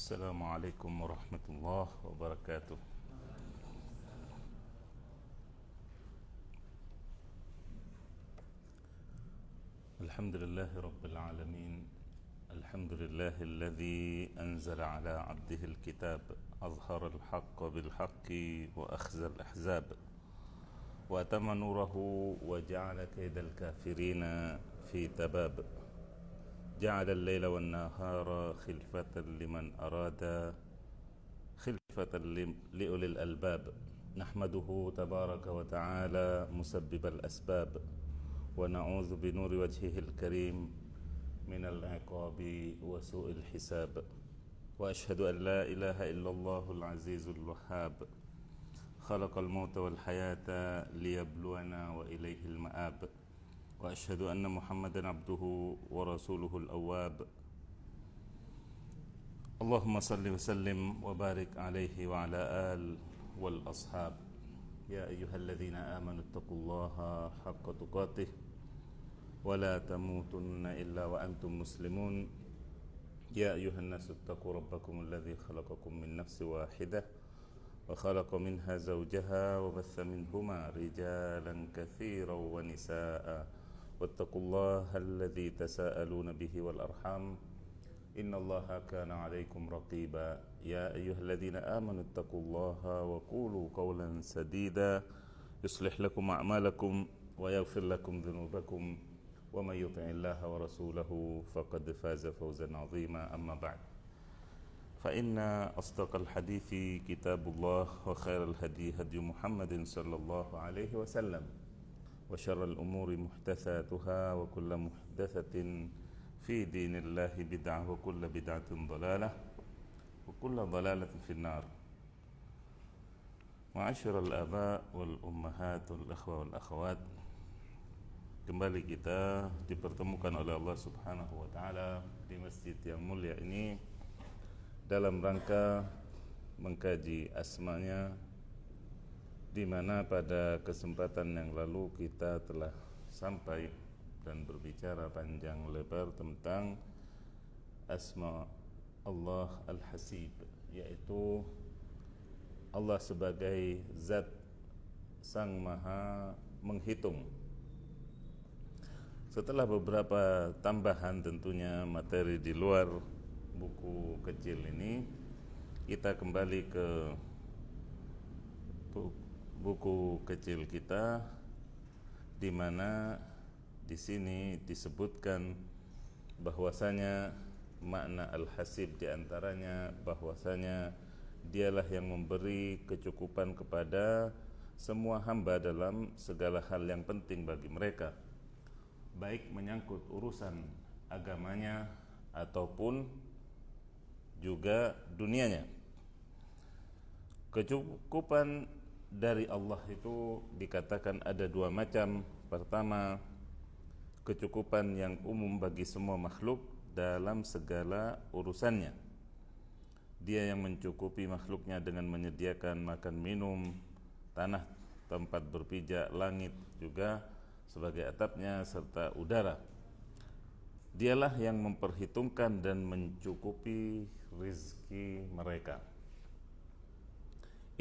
السلام عليكم ورحمة الله وبركاته. الحمد لله رب العالمين. الحمد لله الذي أنزل على عبده الكتاب، أظهر الحق بالحق وأخزى الأحزاب، وأتم نوره وجعل كيد الكافرين في تباب، جعل الليل والنهار خلفة لمن أراد خلفة لأولي الألباب. نحمده تبارك وتعالى مسبب الأسباب، ونعوذ بنور وجهه الكريم من العقاب وسوء الحساب. وأشهد أن لا إله إلا الله العزيز الوهاب، خلق الموت والحياة ليبلونا وإليه المآب. وأشهد أن محمدا عبده ورسوله الأواب. اللهم صل وسلم وبارك عليه وعلى آل والأصحاب. يا أيها الذين آمنوا اتقوا الله حق تقاته ولا تموتن إلا وأنتم مسلمون. يا أيها الناس اتقوا ربكم الذي خلقكم من نفس واحدة وخلق منها زوجها وبث منهما رجالا كثيرا ونساء، واتقوا الله الذي تساءلون به والأرحام إن الله كان عليكم رقيبا. يا أيها الذين آمنوا اتقوا الله وقولوا قولا سديدا يصلح لكم أعمالكم ويغفر لكم ذنوبكم، ومن يطع الله ورسوله فقد فاز فوزا عظيما. أما بعد، فإن أصدق الحديث كتاب الله، وخير الهدي هدي محمد صلى الله عليه وسلم، وشر الأمور محدثاتها، وكل محدثة في دين الله بدعة، وكل بدعة ضلالة، وكل ضلالة في النار. معاشر الآباء والأمهات والأخوة والأخوات, kembali kita dipertemukan oleh Allah Subhanahu wa Ta'ala di masjid yang mulia ini dalam rangka mengkaji asma-Nya, di mana pada kesempatan yang lalu kita telah sampai dan berbicara panjang lebar tentang asma Allah Al-Hasib, yaitu Allah sebagai zat sang maha menghitung. Setelah beberapa tambahan tentunya materi di luar buku kecil ini, kita kembali ke buku kecil kita, di mana di sini disebutkan bahwasanya makna al-hasib diantaranya bahwasanya dialah yang memberi kecukupan kepada semua hamba dalam segala hal yang penting bagi mereka, baik menyangkut urusan agamanya ataupun juga dunianya. Kecukupan dari Allah itu dikatakan ada dua macam. Pertama, kecukupan yang umum bagi semua makhluk dalam segala urusannya. Dia yang mencukupi makhluknya dengan menyediakan makan minum, tanah tempat berpijak, langit juga sebagai atapnya, serta udara. Dialah yang memperhitungkan dan mencukupi rizki mereka.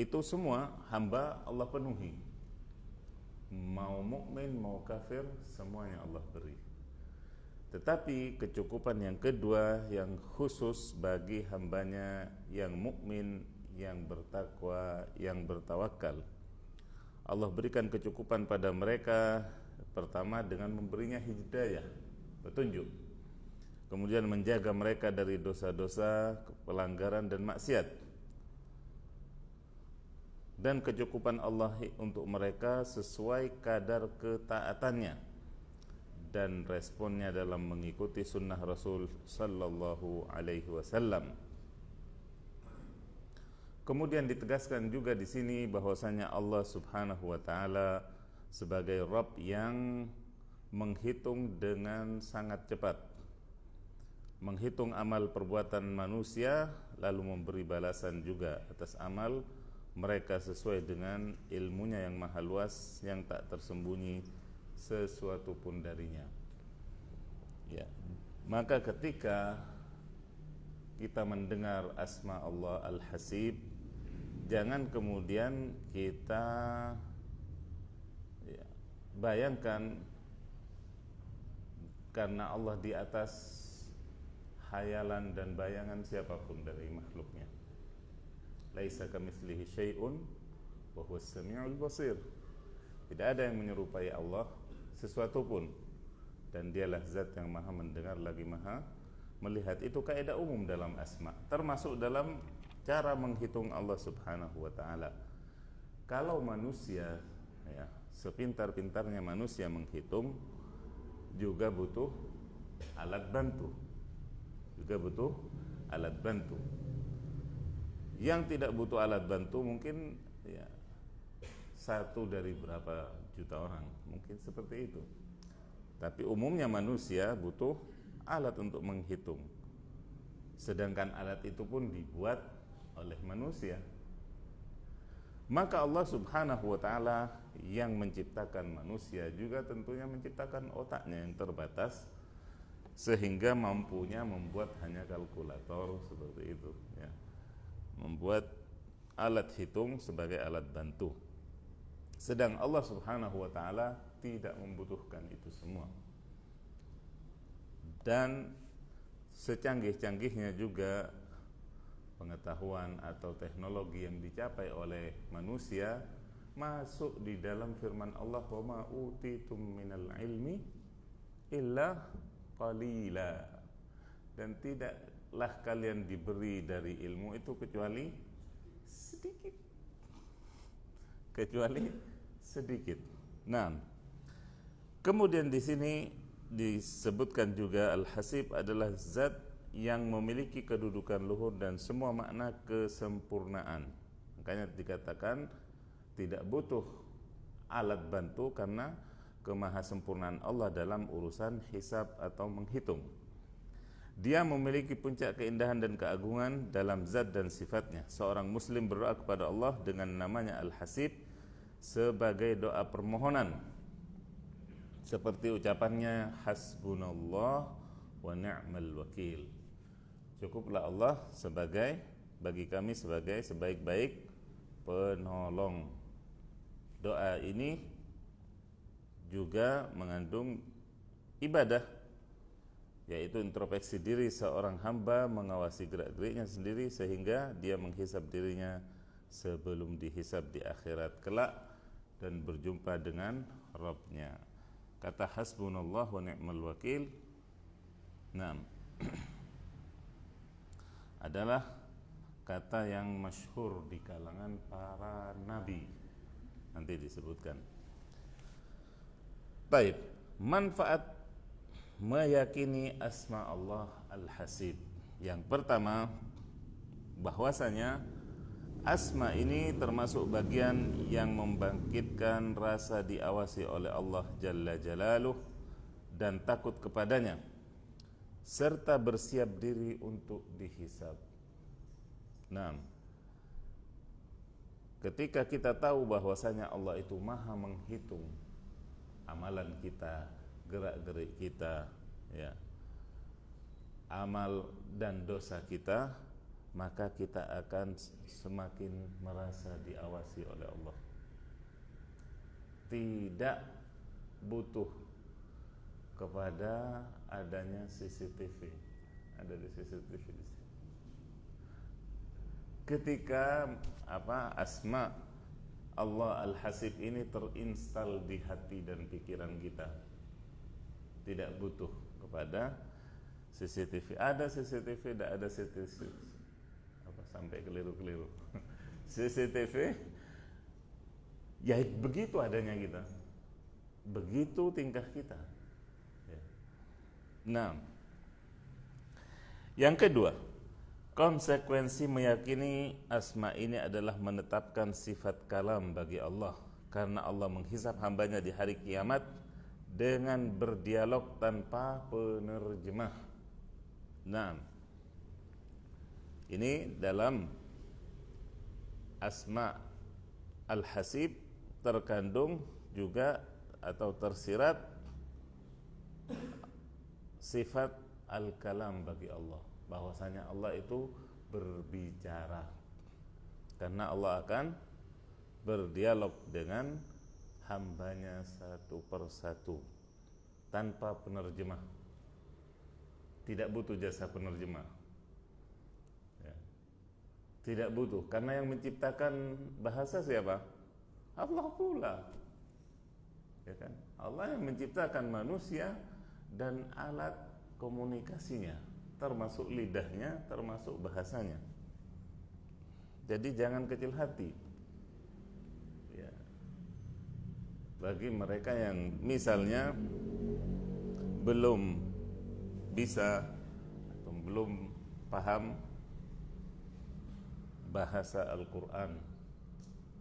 Itu semua hamba Allah penuhi, mau mukmin mau kafir, semuanya Allah beri. Tetapi kecukupan yang kedua yang khusus bagi hambanya yang mukmin, yang bertakwa, yang bertawakal, Allah berikan kecukupan pada mereka. Pertama dengan memberinya hidayah, petunjuk, kemudian menjaga mereka dari dosa-dosa, pelanggaran dan maksiat. Dan kecukupan Allah untuk mereka sesuai kadar ketaatannya dan responnya dalam mengikuti sunnah Rasul sallallahu alaihi wasallam. Kemudian ditegaskan juga di sini bahwasanya Allah Subhanahu wa Ta'ala sebagai Rabb yang menghitung dengan sangat cepat, menghitung amal perbuatan manusia, lalu memberi balasan juga atas amal mereka sesuai dengan ilmunya yang maha luas, yang tak tersembunyi sesuatu pun darinya. Ya, maka ketika kita mendengar asma Allah Al-Hasib, jangan kemudian kita bayangkan karena Allah di atas hayalan dan bayangan siapapun dari makhluknya. Laisa kamitslihi syai'un wa huwas samiul basir. Tidak ada yang menyerupai Allah sesuatu pun, dan dialah zat yang maha mendengar lagi maha melihat. Itu kaidah umum dalam asma, termasuk dalam cara menghitung Allah Subhanahu wa taala. Kalau manusia ya, sepintar-pintarnya manusia menghitung, juga butuh alat bantu. Yang tidak butuh alat bantu mungkin ya, satu dari berapa juta orang, mungkin seperti itu. Tapi umumnya manusia butuh alat untuk menghitung. Sedangkan alat itu pun dibuat oleh manusia. Maka Allah Subhanahu wa taala yang menciptakan manusia juga tentunya menciptakan otaknya yang terbatas, sehingga mampunya membuat hanya kalkulator seperti itu ya. Membuat alat hitung sebagai alat bantu. Sedang Allah Subhanahu wa taala tidak membutuhkan itu semua. Dan secanggih-canggihnya juga pengetahuan atau teknologi yang dicapai oleh manusia, masuk di dalam firman Allah, wa ma utitum minal ilmi illa qalila. Dan tidaklah kalian diberi dari ilmu itu kecuali sedikit. Nah, kemudian di sini disebutkan juga Al-Hasib adalah zat yang memiliki kedudukan luhur dan semua makna kesempurnaan. Makanya dikatakan tidak butuh alat bantu karena kemahasempurnaan Allah dalam urusan hisab atau menghitung. Dia memiliki puncak keindahan dan keagungan dalam zat dan sifatnya. Seorang muslim berdoa kepada Allah dengan namanya Al-Hasib sebagai doa permohonan, seperti ucapannya hasbunallah wa ni'mal wakil. Cukuplah Allah bagi kami sebagai sebaik-baik penolong. Doa ini juga mengandung ibadah, yaitu introspeksi diri seorang hamba, mengawasi gerak-geriknya sendiri sehingga dia menghisab dirinya sebelum dihisab di akhirat kelak dan berjumpa dengan Rabb-Nya. Kata hasbunallah wa ni'mal wakil, nah, adalah kata yang masyhur di kalangan para nabi. Nanti disebutkan. Baik, manfaat meyakini asma Allah Al-Hasib. Yang pertama, bahwasanya asma ini termasuk bagian yang membangkitkan rasa diawasi oleh Allah Jalla Jalaluh dan takut kepadanya, serta bersiap diri untuk dihisab. Nah, ketika kita tahu bahwasanya Allah itu maha menghitung amalan kita, gerak-gerik kita, ya, amal dan dosa kita, maka kita akan semakin merasa diawasi oleh Allah. Tidak butuh kepada adanya CCTV. Ada di CCTV di sini. Ketika asma Allah Al-Hasib ini terinstal di hati dan pikiran kita, tidak butuh kepada CCTV. Ada CCTV, tidak ada CCTV, sampai keliru-keliru. CCTV, ya begitu adanya kita, begitu tingkah kita. Nah, yang kedua, konsekuensi meyakini asma ini adalah menetapkan sifat kalam bagi Allah, karena Allah menghisab hambanya di hari kiamat dengan berdialog tanpa penerjemah. Nah, ini dalam asma Al-Hasib terkandung juga atau tersirat sifat al-kalam bagi Allah. bahwasanya Allah itu berbicara, karena Allah akan berdialog dengan hambanya satu persatu tanpa penerjemah, tidak butuh jasa penerjemah ya. Tidak butuh, karena yang menciptakan bahasa siapa? Allah pula ya kan? Allah yang menciptakan manusia dan alat komunikasinya, termasuk lidahnya, termasuk bahasanya. Jadi jangan kecil hati ya, bagi mereka yang misalnya belum bisa atau belum paham bahasa Al-Quran,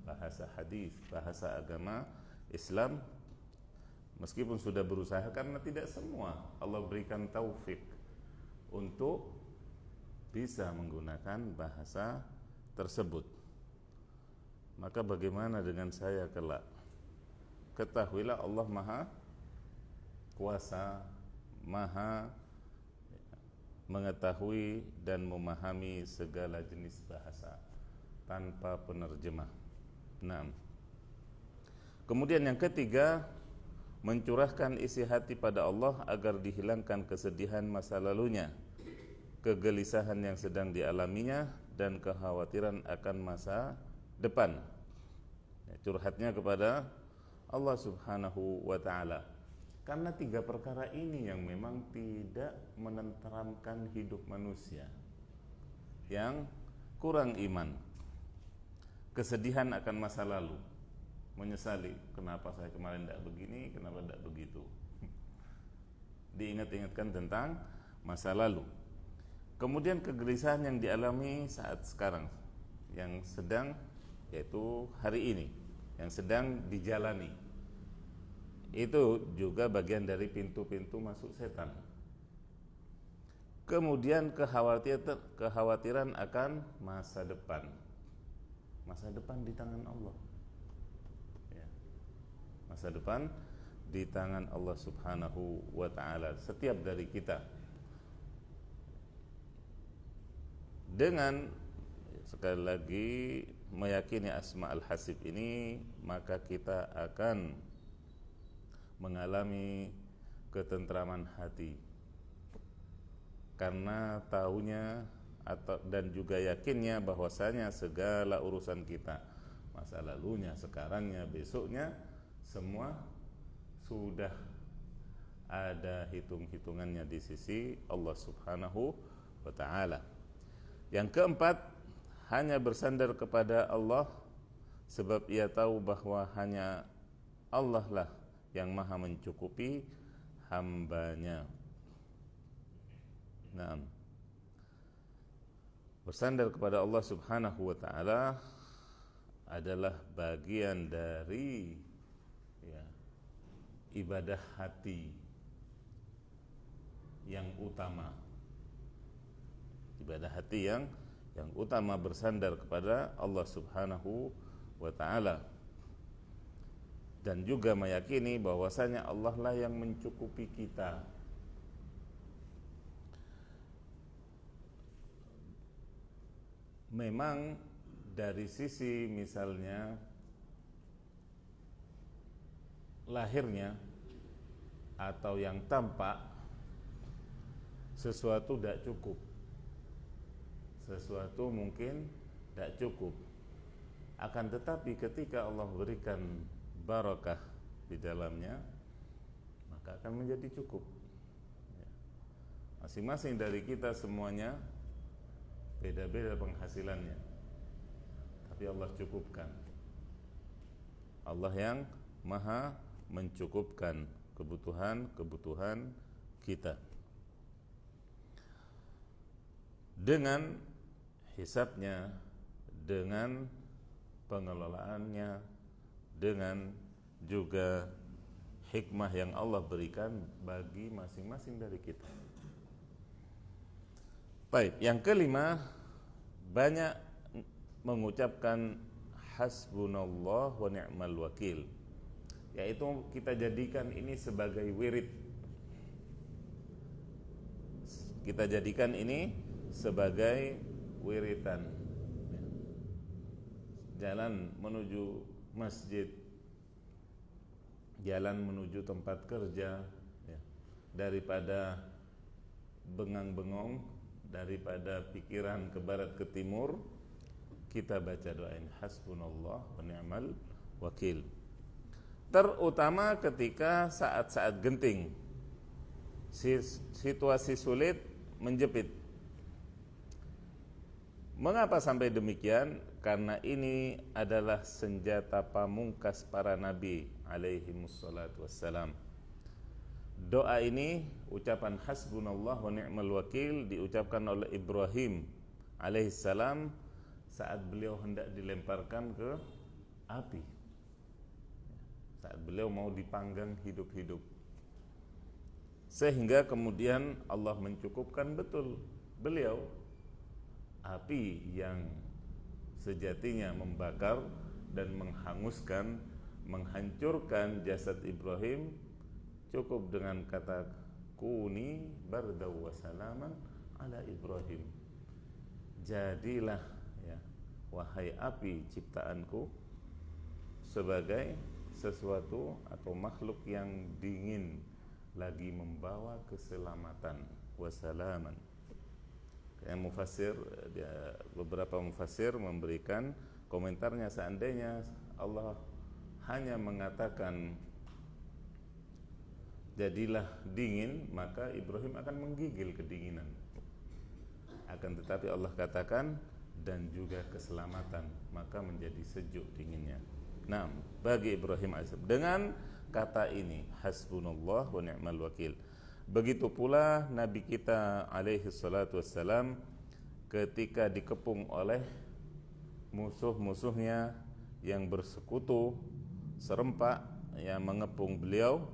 bahasa hadis, bahasa agama Islam, meskipun sudah berusaha, karena tidak semua Allah berikan taufik untuk bisa menggunakan bahasa tersebut. Maka bagaimana dengan saya kelak? Ketahuilah Allah Maha Kuasa, Maha mengetahui dan memahami segala jenis bahasa tanpa penerjemah. Nah, kemudian yang ketiga, mencurahkan isi hati pada Allah agar dihilangkan kesedihan masa lalunya, kegelisahan yang sedang dialaminya, dan kekhawatiran akan masa depan. Curhatnya kepada Allah Subhanahu wa ta'ala. Karena tiga perkara ini yang memang tidak menenteramkan hidup manusia yang kurang iman. Kesedihan akan masa lalu, menyesali kenapa saya kemarin tidak begini, kenapa tidak begitu. Diingat-ingatkan tentang masa lalu. Kemudian kegelisahan yang dialami saat sekarang, yang sedang, yaitu hari ini, yang sedang dijalani. Itu juga bagian dari pintu-pintu masuk setan. Kemudian kekhawatiran akan masa depan. Masa depan di tangan Allah ya. Masa depan di tangan Allah Subhanahu wa ta'ala, setiap dari kita. Dengan sekali lagi meyakini Asma'ul Hasib ini, maka kita akan mengalami ketentraman hati, karena tahunya dan juga yakinnya bahwasanya segala urusan kita, masa lalunya, sekarangnya, besoknya, semua sudah ada hitung-hitungannya di sisi Allah Subhanahu wa ta'ala. Yang keempat, hanya bersandar kepada Allah, sebab ia tahu bahwa hanya Allah lah yang maha mencukupi hambanya. Nah, bersandar kepada Allah Subhanahu wa ta'ala adalah bagian dari ya, ibadah hati yang utama. Ibadah hati yang utama, bersandar kepada Allah Subhanahu wa ta'ala, dan juga meyakini bahwasanya Allah lah yang mencukupi kita. Memang dari sisi misalnya lahirnya atau yang tampak, sesuatu tidak cukup, sesuatu mungkin tidak cukup. Akan tetapi ketika Allah berikan barakah di dalamnya, maka akan menjadi cukup. Masing-masing dari kita semuanya beda-beda penghasilannya, tapi Allah cukupkan. Allah yang maha mencukupkan kebutuhan kita dengan hisabnya, dengan pengelolaannya, dengan juga hikmah yang Allah berikan bagi masing-masing dari kita. Baik, yang kelima, banyak mengucapkan hasbunallah wa ni'mal wakil, yaitu kita jadikan ini sebagai wirid. Kita jadikan ini sebagai wiritan, jalan menuju masjid, jalan menuju tempat kerja, ya, daripada bengang-bengong, daripada pikiran ke barat ke timur, kita baca doa ini, hasbunallah wa ni'mal wakil. Terutama ketika saat-saat genting, situasi sulit menjepit. Mengapa sampai demikian? Karena ini adalah senjata pamungkas para nabi alaihi wassalatu wassalam. Doa ini, ucapan hasbunallah wa ni'mal wakil, diucapkan oleh Ibrahim alaihi salam saat beliau hendak dilemparkan ke api, saat beliau mau dipanggang hidup-hidup. Sehingga kemudian Allah mencukupkan betul beliau, api yang sejatinya membakar dan menghanguskan, menghancurkan jasad Ibrahim, cukup dengan kata kuni bardaw wa salaman ala Ibrahim. Jadilah, ya, wahai api ciptaanku, sebagai sesuatu atau makhluk yang dingin lagi membawa keselamatan, wasalaman. Yang mufassir, beberapa mufassir memberikan komentarnya, seandainya Allah hanya mengatakan jadilah dingin, maka Ibrahim akan menggigil kedinginan. Akan tetapi Allah katakan dan juga keselamatan, maka menjadi sejuk dinginnya. Nah, bagi Ibrahim AS dengan kata ini, hasbunallah wa ni'mal wakil. Begitu pula Nabi kita alaihi salatu wassalam ketika dikepung oleh musuh-musuhnya yang bersekutu serempak yang mengepung beliau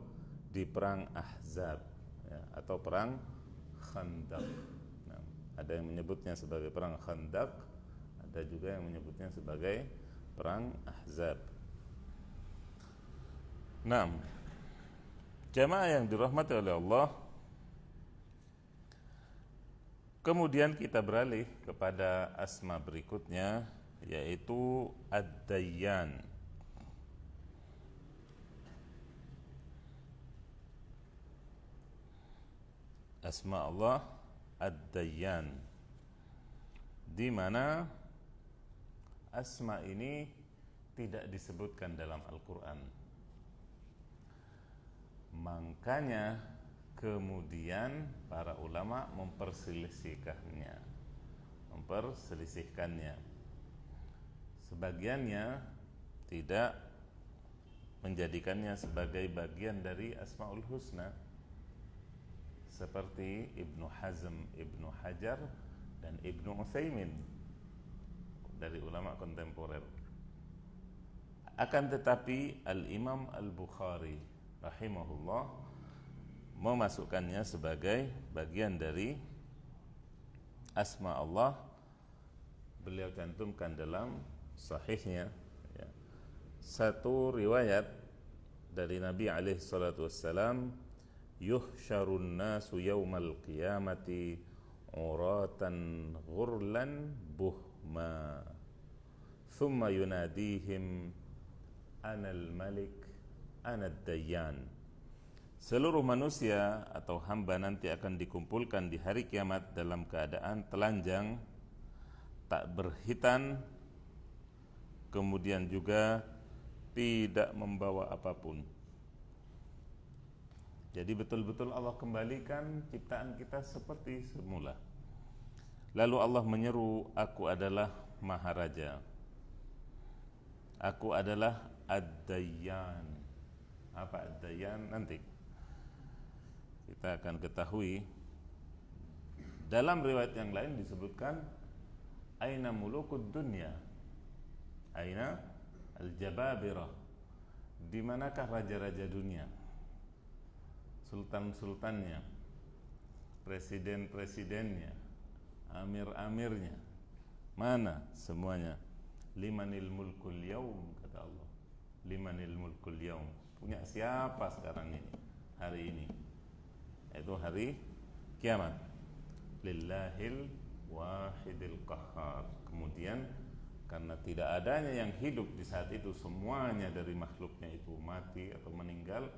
di perang Ahzab, ya, atau perang Khandaq. Nah, ada yang menyebutnya sebagai perang Khandaq, ada juga yang menyebutnya sebagai perang Ahzab. Nah, jamaah yang dirahmati oleh Allah, kemudian kita beralih kepada asma berikutnya, yaitu Ad-Dayyan. Asma Allah Ad-Dayyan, di mana asma ini tidak disebutkan dalam Al-Quran. Makanya kemudian para ulama memperselisihkannya. Sebagiannya tidak menjadikannya sebagai bagian dari Asmaul Husna, seperti Ibnu Hazm, Ibnu Hajar, dan Ibnu Utsaimin dari ulama kontemporer. Akan tetapi Al-Imam Al-Bukhari rahimahullah memasukkannya sebagai bagian dari asma Allah. Beliau cantumkan dalam sahihnya, ya, satu riwayat dari Nabi alaihi salatu wassalam, yuhsyarun nasu yaumal qiyamati uratan ghurlan buhma thumma yunadihim anal malik anad dayyan. Seluruh manusia atau hamba nanti akan dikumpulkan di hari kiamat dalam keadaan telanjang, tak berhitan, kemudian juga tidak membawa apapun. Jadi betul-betul Allah kembalikan ciptaan kita seperti semula. Lalu Allah menyeru, aku adalah Maharaja, aku adalah Ad-Dayyan. Apa Ad-Dayyan? Nanti kita akan ketahui. Dalam riwayat yang lain disebutkan aina mulukud dunya, aina al-jababirah, di manakah raja-raja dunia, sultan-sultannya, presiden-presidennya, amir-amirnya, mana semuanya? Limanil mulkul yaum, kata Allah. Limanil mulkul yaum, punya siapa sekarang ini, hari ini, yaitu hari kiamat. Lillahil wahidil qahhar. Kemudian karena tidak adanya yang hidup di saat itu, semuanya dari makhluknya itu mati atau meninggal,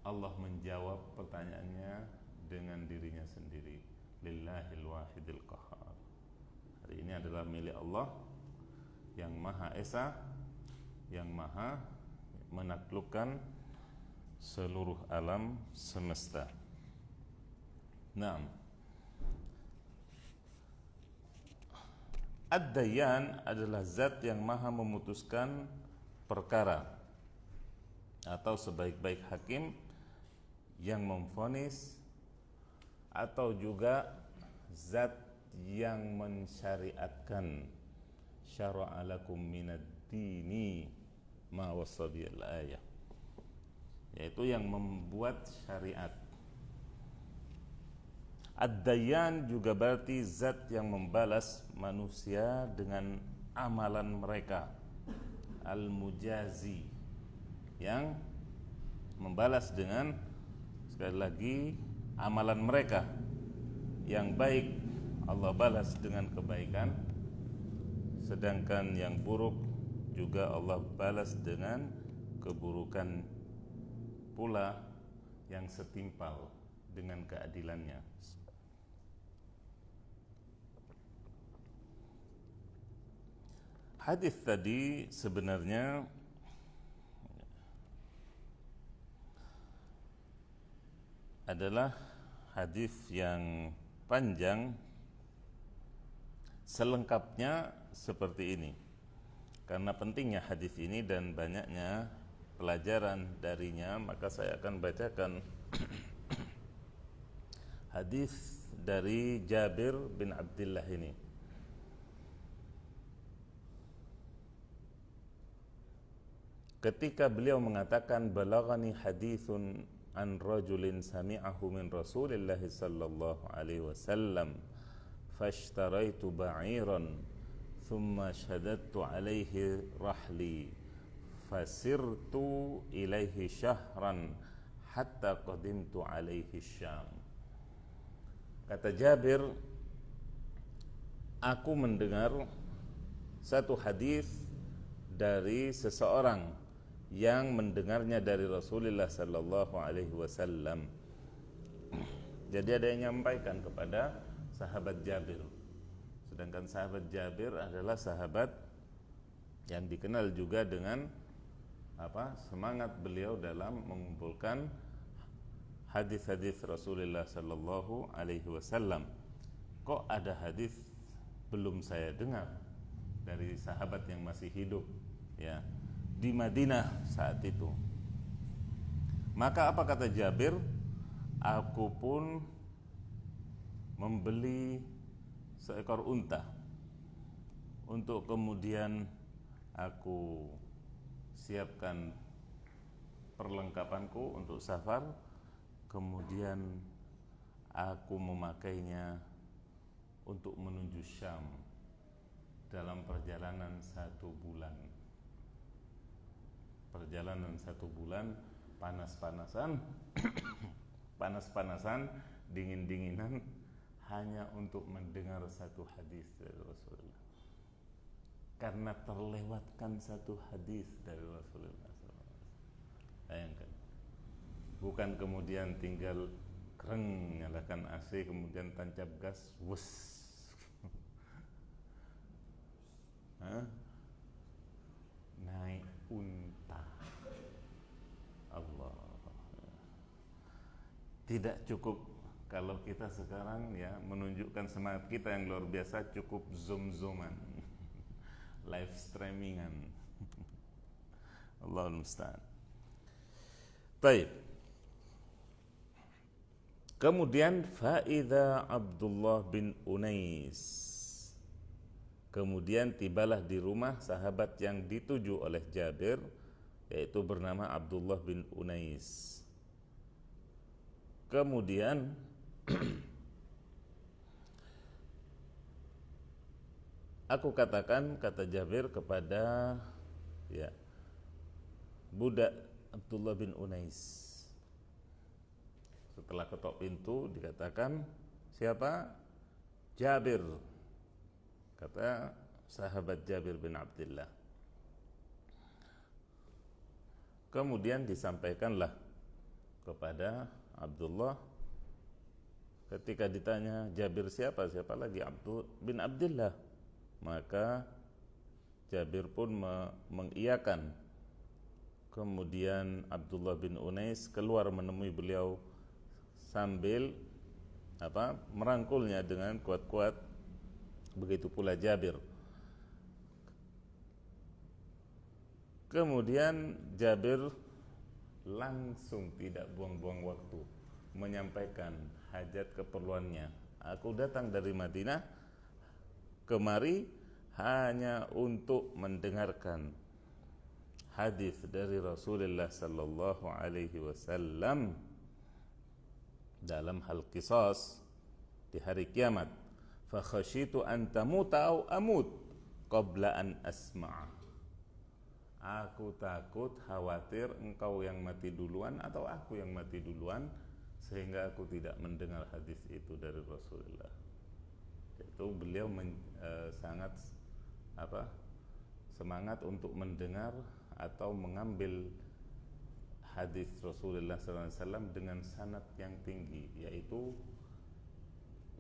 Allah menjawab pertanyaannya dengan dirinya sendiri, lillahil wahidil qahhar. Hari ini adalah milik Allah yang Maha Esa, yang Maha menaklukkan seluruh alam semesta. Naam. Ad-Dayyan adalah zat yang maha memutuskan perkara, atau sebaik-baik hakim yang memvonis, atau juga zat yang mensyariatkan. Syara'a lakum minad dini ma wassa bil ayah, yaitu yang membuat syariat. Ad-Dayyan juga berarti zat yang membalas manusia dengan amalan mereka. Al-Mujazi, yang membalas dengan, sekali lagi, amalan mereka. Yang baik Allah balas dengan kebaikan, sedangkan yang buruk juga Allah balas dengan keburukan pula yang setimpal dengan keadilannya. Hadis tadi sebenarnya adalah hadis yang panjang. Selengkapnya seperti ini. Karena pentingnya hadis ini dan banyaknya pelajaran darinya, maka saya akan bacakan hadis dari Jabir bin Abdullah ini. Ketika beliau mengatakan, balaghani hadithun an rajulin sami'ahu min Rasulillah sallallahu alaihi wasallam fashtaraitu ba'iran thumma shadattu alaihi rahli fasirtu ilaihi syahran hatta qadimtu alaihi Syam. Kata Jabir, aku mendengar satu hadis dari seseorang yang mendengarnya dari Rasulullah sallallahu alaihi wasallam. Jadi ada yang menyampaikan kepada sahabat Jabir. Sedangkan sahabat Jabir adalah sahabat yang dikenal juga dengan semangat beliau dalam mengumpulkan hadis-hadis Rasulullah sallallahu alaihi wasallam. Kok ada hadis belum saya dengar dari sahabat yang masih hidup, ya, di Madinah saat itu. Maka apa kata Jabir? Aku pun membeli seekor unta untuk kemudian aku siapkan perlengkapanku untuk safar, kemudian aku memakainya untuk menuju Syam dalam perjalanan 1 bulan. Perjalanan 1 bulan, panas-panasan, panas-panasan, dingin-dinginan, hanya untuk mendengar satu hadis dari Rasulullah. Karena terlewatkan satu hadis dari Rasulullah SAW. Bayangkan, bukan kemudian tinggal kereng nyalakan AC kemudian tancap gas, wus. Naik unta. Allah. Tidak cukup kalau kita sekarang, ya, menunjukkan semangat kita yang luar biasa, cukup zoom-zooman, live streamingan. Allahul musta'an. Baik. Kemudian faida Abdullah bin Unais. Kemudian tibalah di rumah sahabat yang dituju oleh Jabir, yaitu bernama Abdullah bin Unais. Kemudian aku katakan, kata Jabir, kepada, ya, budak Abdullah bin Unais. Setelah ketok pintu dikatakan, siapa? Jabir, kata sahabat Jabir bin Abdullah. Kemudian disampaikanlah kepada Abdullah. Ketika ditanya Jabir siapa lagi, Abdul bin Abdullah, maka Jabir pun mengiyakan. Kemudian Abdullah bin Unais keluar menemui beliau sambil merangkulnya dengan kuat-kuat. Begitu pula Jabir. Kemudian Jabir langsung tidak buang-buang waktu menyampaikan hajat keperluannya. Aku datang dari Madinah kemari hanya untuk mendengarkan hadis dari Rasulullah sallallahu alaihi wasallam dalam hal qisas di hari kiamat. Fa khasyitu an tamuta au amut qabla an asma'a. Aku takut, khawatir engkau yang mati duluan atau aku yang mati duluan, sehingga aku tidak mendengar hadis itu dari Rasulullah. Itu beliau sangat semangat untuk mendengar atau mengambil hadis Rasulullah SAW dengan sanad yang tinggi, yaitu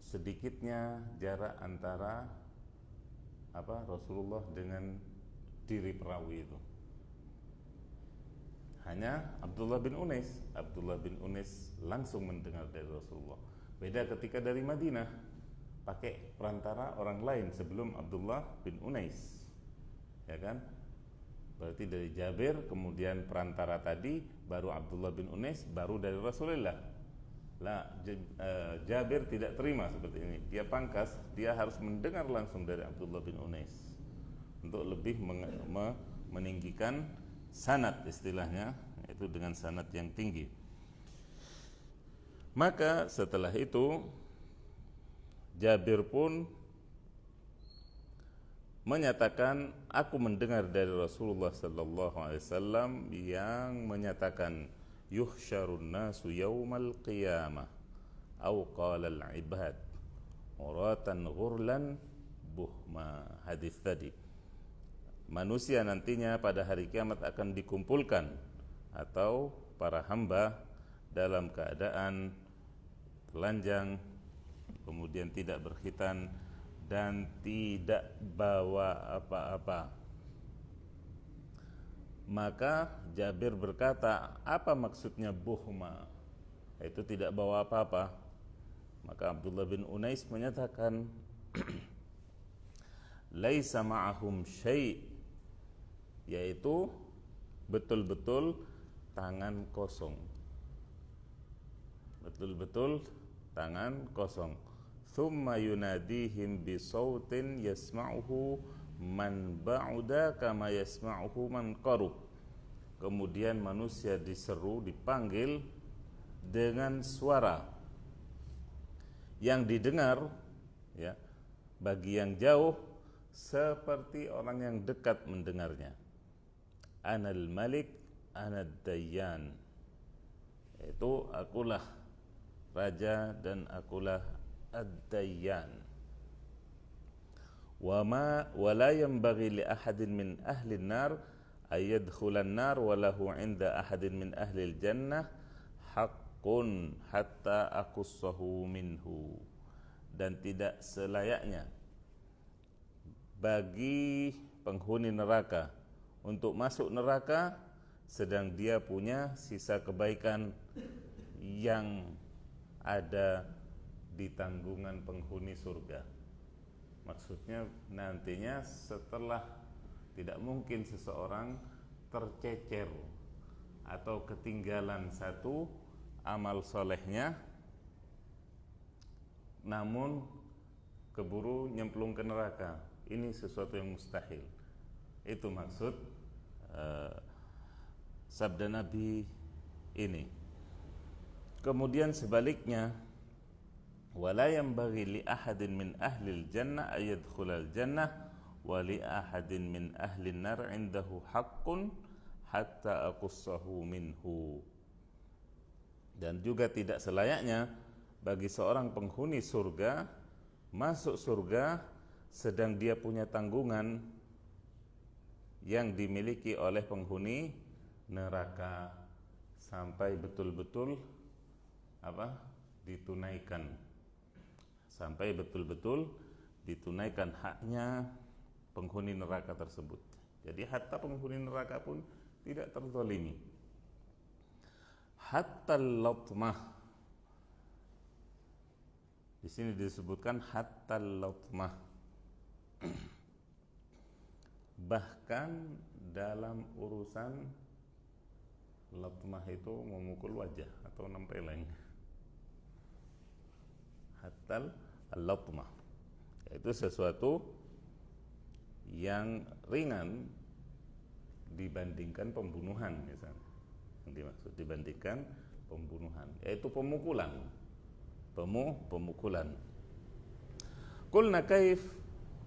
sedikitnya jarak antara Rasulullah dengan diri perawi itu. Hanya Abdullah bin Unais langsung mendengar dari Rasulullah. Beda ketika dari Madinah, pakai perantara orang lain sebelum Abdullah bin Unais, ya kan? Berarti dari Jabir, kemudian perantara tadi, baru Abdullah bin Unais, baru dari Rasulullah. Jabir tidak terima seperti ini. Dia pangkas, dia harus mendengar langsung dari Abdullah bin Unais untuk lebih meninggikan sanad, istilahnya, yaitu dengan sanad yang tinggi. Maka setelah itu Jabir pun menyatakan, aku mendengar dari Rasulullah sallallahu alaihi wasallam yang menyatakan yuhsyarun nasu yaumal qiyamah au qala al-ibad uratan ghurlan buhma. Hadis tadi, manusia nantinya pada hari kiamat akan dikumpulkan, atau para hamba dalam keadaan telanjang, kemudian tidak berkhitan dan tidak bawa apa-apa. Maka Jabir berkata, apa maksudnya buhma? Itu tidak bawa apa-apa. Maka Abdullah bin Unais menyatakan laisa ma'ahum syai', yaitu betul-betul tangan kosong. Betul-betul tangan kosong. Thumma yunadihim bisautin yasma'uhu man ba'uda kama yasma'uhu man qarub. Kemudian manusia diseru, dipanggil dengan suara yang didengar, ya, bagi yang jauh seperti orang yang dekat mendengarnya. Anal malik anad dayyan, itu akulah raja dan akulah ad-dayyan. Wa la yanbaghi li ahadin min ahli an-nar ay yadkhula an-nar wa lahu 'inda ahadin min ahli al-jannah haqqun hatta aqussahu minhu. Dan tidak selayaknya bagi penghuni neraka untuk masuk neraka sedang dia punya sisa kebaikan yang ada di tanggungan penghuni surga. Maksudnya nantinya setelah, tidak mungkin seseorang tercecer atau ketinggalan satu amal solehnya, namun keburu nyemplung ke neraka. Ini sesuatu yang mustahil. Itu maksud sabda Nabi ini. Kemudian sebaliknya, wala yanbaghi li ahadin min ahli al-jannah ay yadkhula al-jannah wa li ahadin min ahli an-nar 'indahu haqqun hatta aqussahu minhu. Dan juga tidak selayaknya bagi seorang penghuni surga masuk surga sedang dia punya tanggungan yang dimiliki oleh penghuni neraka sampai betul-betul ditunaikan, sampai betul-betul ditunaikan haknya penghuni neraka tersebut. Jadi hatta penghuni neraka pun tidak terzalimi. Hatta latmah, di sini disebutkan hatta latmah, bahkan dalam urusan latmah itu memukul wajah atau nempeleng. Hatta latmah, yaitu sesuatu yang ringan dibandingkan pembunuhan misalnya. Yang dimaksud dibandingkan pembunuhan, yaitu pemukulan. Pemukulan. Qulna kaif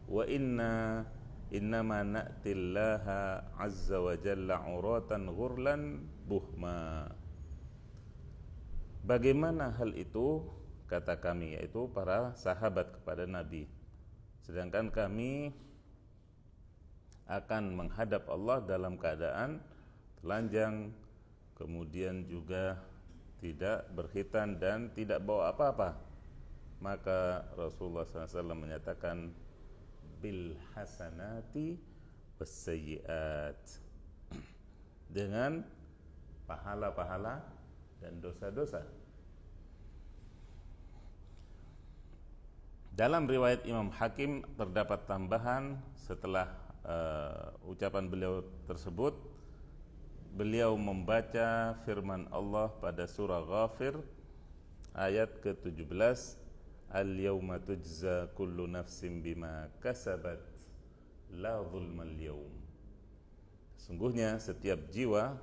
wa innama na'tillaha azza wa jalla uratan ghurlan buhma. Bagaimana hal itu? Kata kami, yaitu para sahabat kepada Nabi. Sedangkan kami akan menghadap Allah dalam keadaan telanjang, kemudian juga tidak berkhitan dan tidak bawa apa-apa. Maka Rasulullah SAW menyatakan bil hasanati was sayyiat, dengan pahala-pahala dan dosa-dosa. Dalam riwayat Imam Hakim terdapat tambahan setelah ucapan beliau tersebut. Beliau membaca firman Allah pada surah Ghafir ayat ke-17, al-yawma tujza kullu nafsin bima kasabat la zulmal yawm. Sungguhnya setiap jiwa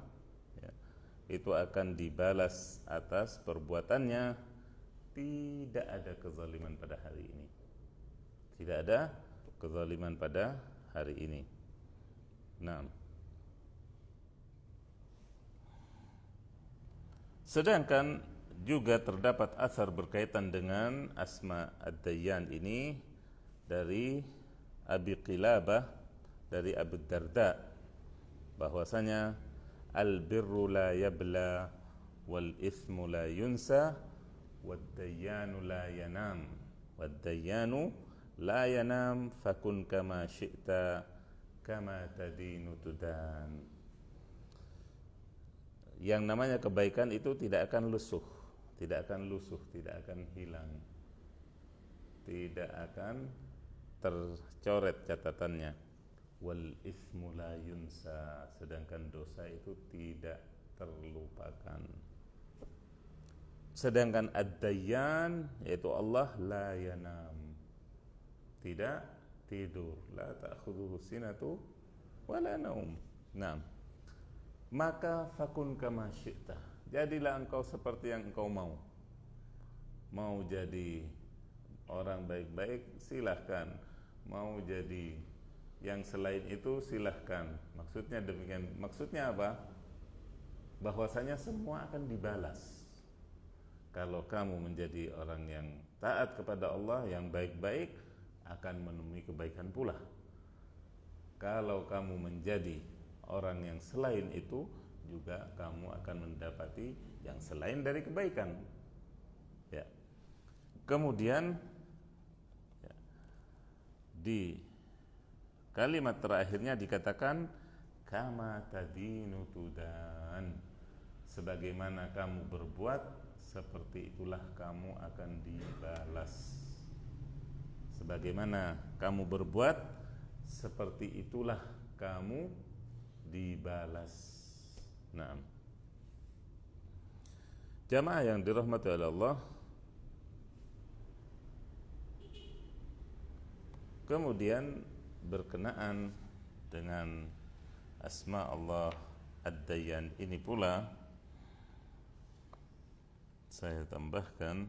itu akan dibalas atas perbuatannya, tidak ada kezaliman pada hari ini. Tidak ada kezaliman pada hari ini. Nah, sedangkan juga terdapat asar berkaitan dengan Asma Ad-Dayyan ini dari Abi Qilabah, dari Abu Darda, bahwasanya al-birru la yabla wal ithmu la yunsa wad dayyanu la yanam wad dayyanu la yanam fakun kama syi'ta kama tadinu tudan. Yang namanya kebaikan itu tidak akan lusuh, tidak akan hilang, tidak akan tercoret catatannya. Wal ithmu la yunsa, sedangkan dosa itu tidak terlupakan. Sedangkan ad-dayyan, yaitu Allah, la yanam, tidak tidur, la ta'khudhuhu sinatu wala naum. Naam. Maka fakun kama syi'ta, jadilah engkau seperti yang engkau mau. Mau jadi orang baik-baik, silahkan. Mau jadi yang selain itu, silahkan. Maksudnya demikian. Maksudnya apa? Bahwasanya semua akan dibalas. Kalau kamu menjadi orang yang taat kepada Allah, yang baik-baik, akan menemui kebaikan pula. Kalau kamu menjadi orang yang selain itu, juga kamu akan mendapati yang selain dari kebaikan. Ya. Kemudian di kalimat terakhirnya dikatakan kama tadinu tudan, sebagaimana kamu berbuat, seperti itulah kamu akan dibalas. Sebagaimana kamu berbuat, seperti itulah kamu dibalas. Nah, jamaah yang dirahmati oleh Allah, kemudian berkenaan dengan asma Allah Ad-Dayyan ini pula saya tambahkan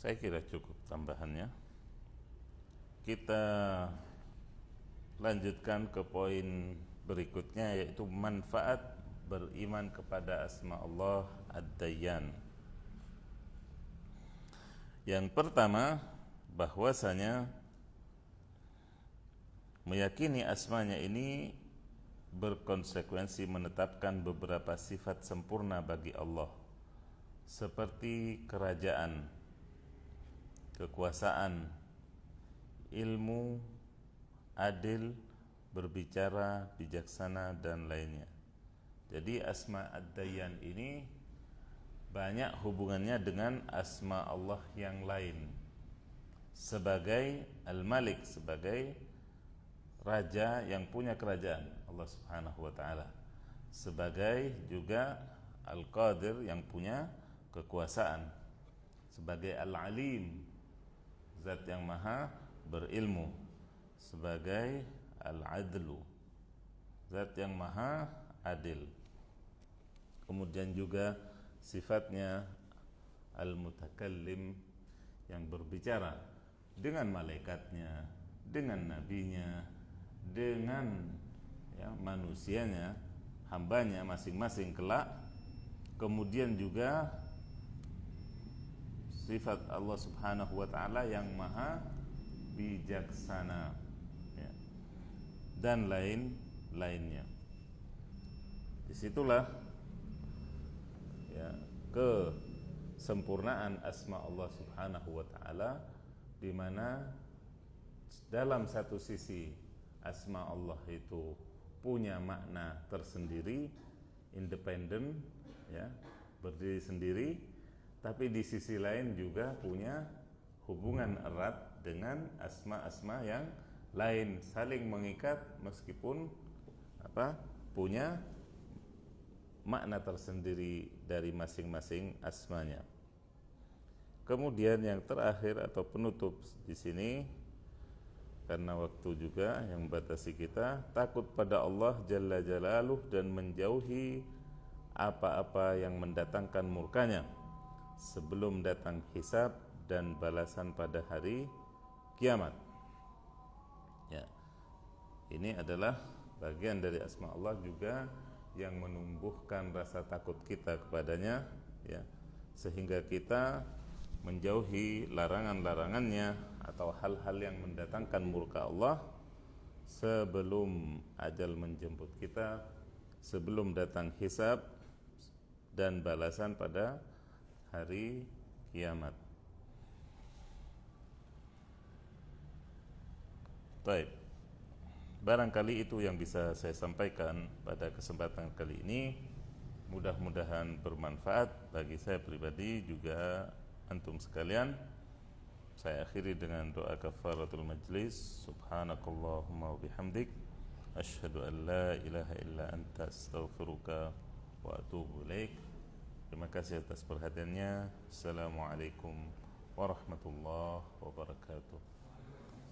saya kira cukup tambahannya. kita lanjutkan ke poin berikutnya, yaitu manfaat beriman kepada asma Allah Ad-Dayyan. Yang pertama, bahwasanya meyakini asmanya ini berkonsekuensi menetapkan beberapa sifat sempurna bagi Allah, seperti kerajaan, kekuasaan, ilmu, adil, berbicara, bijaksana, dan lainnya. Jadi asma Ad-Dayyan ini banyak hubungannya dengan asma Allah yang lain, sebagai Al-Malik, sebagai raja yang punya kerajaan, Allah Subhanahu wa ta'ala, sebagai juga Al-Qadir yang punya kekuasaan, sebagai Al-Alim, zat yang maha berilmu, sebagai Al-Adlu, zat yang maha adil. Kemudian juga sifatnya Al-Mutakallim, yang berbicara dengan malaikatnya, dengan nabinya, dengan manusianya, hambanya masing-masing kelak. Kemudian juga sifat Allah Subhanahu wa ta'ala yang maha bijaksana, ya, dan lainnya. Disitulah kesempurnaan asma Allah Subhanahu wa ta'ala, di mana dalam satu sisi asma Allah itu punya makna tersendiri, independen, ya, berdiri sendiri, tapi di sisi lain juga punya hubungan erat dengan asma-asma yang lain, saling mengikat meskipun punya makna tersendiri dari masing-masing asmanya. Kemudian yang terakhir atau penutup di sini, karena waktu juga yang membatasi kita, takut pada Allah Jalla Jalaluh dan menjauhi apa-apa yang mendatangkan murkanya sebelum datang hisab dan balasan pada hari kiamat. Ya, ini adalah bagian dari asma Allah juga yang menumbuhkan rasa takut kita kepadanya, ya, sehingga kita menjauhi larangan-larangannya atau hal-hal yang mendatangkan murka Allah sebelum ajal menjemput kita, sebelum datang hisab dan balasan pada hari kiamat. Baik. Barangkali itu yang bisa saya sampaikan pada kesempatan kali ini. Mudah-mudahan bermanfaat bagi saya pribadi, juga antum sekalian. Saya akhiri dengan doa kafaratul majlis. Subhanakallahumma wa bihamdik, asyhadu an la ilaha illa anta, astaghfiruka wa atubu ilaik. Terima kasih atas perhatiannya. Assalamualaikum warahmatullahi wabarakatuh.